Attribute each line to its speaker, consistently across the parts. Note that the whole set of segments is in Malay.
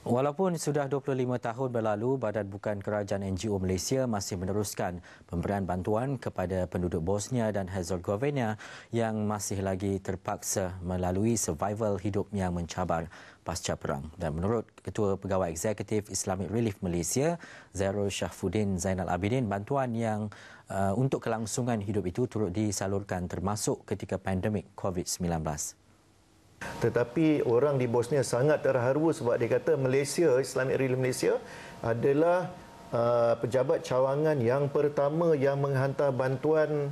Speaker 1: Walaupun sudah 25 tahun berlalu, Badan Bukan Kerajaan NGO Malaysia masih meneruskan pemberian bantuan kepada penduduk Bosnia dan Herzegovina yang masih lagi terpaksa melalui survival hidup yang mencabar pasca perang. Dan menurut Ketua Pegawai Eksekutif Islamic Relief Malaysia, Zairul Shahfuddin Zainal Abidin, bantuan yang untuk kelangsungan hidup itu turut disalurkan termasuk ketika pandemik COVID-19.
Speaker 2: Tetapi orang di Bosnia sangat terharu sebab dia kata Malaysia, Islamic Relief Malaysia adalah pejabat cawangan yang pertama yang menghantar bantuan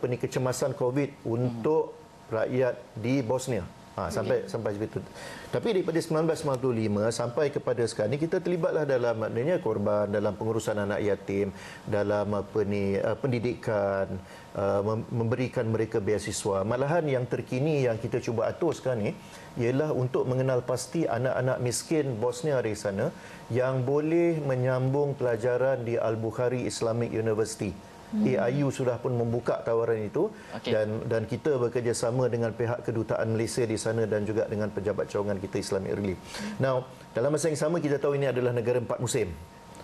Speaker 2: kecemasan COVID untuk rakyat di Bosnia. Sampai segitu. Tapi daripada 1995 sampai kepada sekarang ni kita terlibatlah dalam maknanya korban dalam pengurusan anak yatim, dalam pendidikan, memberikan mereka beasiswa. Malahan yang terkini yang kita cuba atur sekarang ni ialah untuk mengenal pasti anak-anak miskin Bosnia di sana yang boleh menyambung pelajaran di Al-Bukhari Islamic University. AIU sudah pun membuka tawaran itu, dan kita bekerjasama dengan pihak kedutaan Malaysia di sana dan juga dengan pejabat cawangan kita Islamic Relief. Now, dalam masa yang sama kita tahu ini adalah negara 4 musim.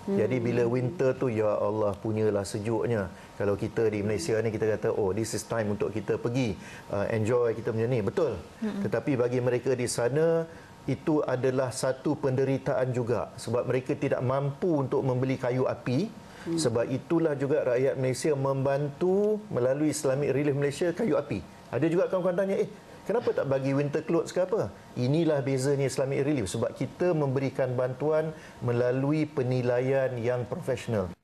Speaker 2: Jadi bila winter tu, ya Allah, punyalah sejuknya. Kalau kita di Malaysia ni kita kata, oh, this is time untuk kita pergi enjoy kita punya ni, betul. Tetapi bagi mereka di sana itu adalah satu penderitaan juga sebab mereka tidak mampu untuk membeli kayu api. Sebab itulah juga rakyat Malaysia membantu melalui Islamic Relief Malaysia kayu api. Ada juga kawan-kawan tanya, kenapa tak bagi winter clothes ke apa? Inilah bezanya Islamic Relief sebab kita memberikan bantuan melalui penilaian yang profesional.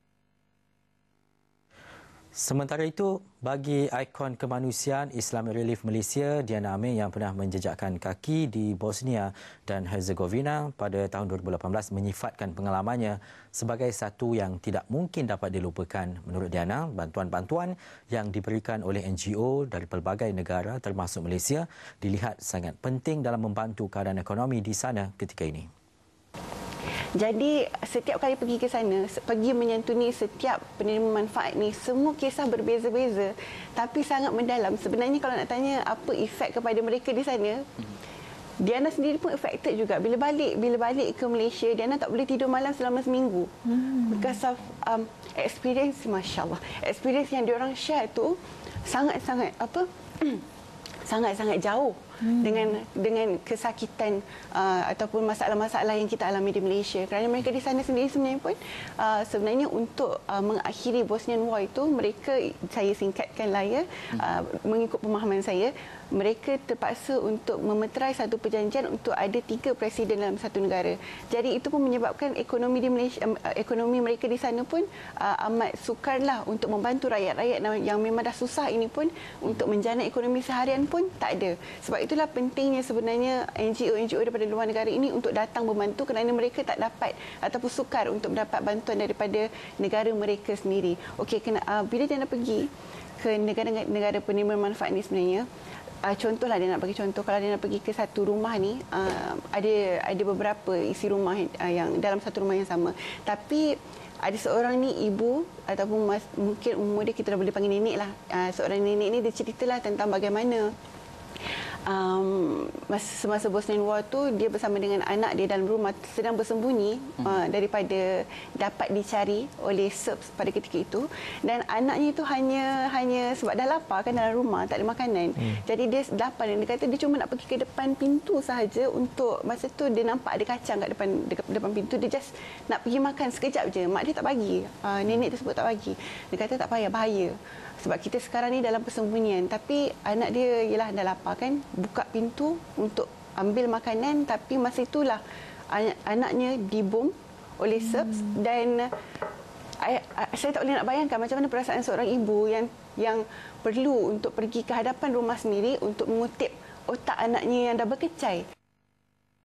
Speaker 1: Sementara itu, bagi ikon kemanusiaan Islamic Relief Malaysia, Diana Amir yang pernah menjejakkan kaki di Bosnia dan Herzegovina pada tahun 2018 menyifatkan pengalamannya sebagai satu yang tidak mungkin dapat dilupakan. Menurut Diana, bantuan-bantuan yang diberikan oleh NGO dari pelbagai negara termasuk Malaysia dilihat sangat penting dalam membantu keadaan ekonomi di sana ketika ini.
Speaker 3: Jadi setiap kali pergi ke sana, pergi menyantuni setiap penerima manfaat ni, semua kisah berbeza-beza tapi sangat mendalam. Sebenarnya kalau nak tanya apa efek kepada mereka di sana, Diana sendiri pun affected juga. Bila balik ke Malaysia, Diana tak boleh tidur malam selama seminggu. Because of experience, masya-Allah. Experience yang diorang share tu sangat-sangat sangat-sangat jauh dengan kesakitan ataupun masalah-masalah yang kita alami di Malaysia. Kerana mereka di sana sendiri sebenarnya pun sebenarnya untuk mengakhiri Bosnian War itu, mereka, saya singkatkanlah ya, mengikut pemahaman saya, mereka terpaksa untuk memeterai satu perjanjian untuk ada 3 presiden dalam satu negara. Jadi itu pun menyebabkan ekonomi di Malaysia, ekonomi mereka di sana pun amat sukarlah untuk membantu rakyat-rakyat yang memang dah susah ini pun untuk menjana ekonomi seharian pun tak ada. Sebab itulah pentingnya sebenarnya NGO-NGO daripada luar negara ini untuk datang membantu kerana mereka tak dapat ataupun sukar untuk mendapat bantuan daripada negara mereka sendiri. Okey, bila dia nak pergi ke negara-negara penerima manfaat ni sebenarnya, contohlah dia nak bagi contoh, kalau dia nak pergi ke satu rumah ni, ada beberapa isi rumah yang dalam satu rumah yang sama. Tapi ada seorang ni ibu ataupun mungkin umur dia kita dah boleh panggil nenek lah. Seorang nenek ni dia ceritalah tentang bagaimana semasa Bosnian War tu dia bersama dengan anak dia dalam rumah sedang bersembunyi daripada dapat dicari oleh Serbs pada ketika itu, dan anaknya itu hanya sebab dah lapar kan dalam rumah tak ada makanan. Jadi dia lapar dan dia kata dia cuma nak pergi ke depan pintu sahaja untuk, masa tu dia nampak ada kacang kat depan pintu, dia just nak pergi makan sekejap je. Mak dia tak bagi, nenek tersebut tak bagi. Dia kata tak payah, bahaya. Sebab kita sekarang ni dalam persembunyian. Tapi anak dia ialah dah lapar kan, buka pintu untuk ambil makanan, tapi masa itulah anaknya dibom oleh Serbs. Dan saya tak boleh nak bayangkan macam mana perasaan seorang ibu yang perlu untuk pergi ke hadapan rumah sendiri untuk mengutip otak anaknya yang dah berkecai.